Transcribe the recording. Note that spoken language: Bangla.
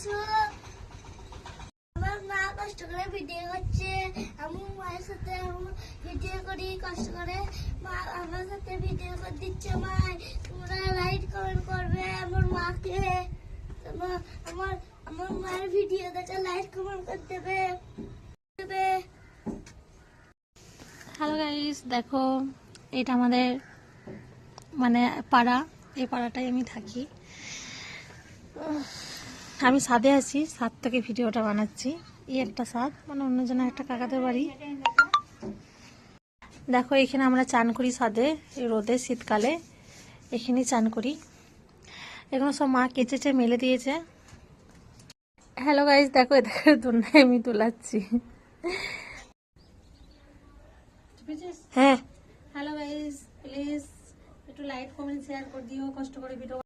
করছো? আমার মা কষ্ট করে ভিডিও করছে, আমি মায়ের সাথে ভিডিও করি কষ্ট করে। মা আমার সাথে ভিডিও করে দিচ্ছে। মা তোমরা লাইক কমেন্ট করবে আমার মাকে। আমার আমার মায়ের ভিডিও দেখে লাইক কমেন্ট করে দেবে। হ্যালো গাইস, দেখো এটা আমাদের মানে পাড়া। এই পাড়াটাই আমি থাকি। আমি ছাদে আছি, ছাদ থেকে ভিডিওটা বানাচ্ছি। এই একটা ছাদ, মানে অন্যজনের একটা কাকাদের বাড়ি। দেখো এখানে আমরা চান করি ছাদে, এই রোদে শীতকালে এখানেই চান করি। এগুলো সব মা কেচেছে, মেলে দিয়েছে। হ্যালো গাইস, দেখো এদেরকে দোলনায় আমি তোলাচ্ছি। হ্যাঁ, হ্যালো গাইস, প্লিজ একটু লাইক কমেন্ট শেয়ার করে দিও, কষ্ট করে ভিডিও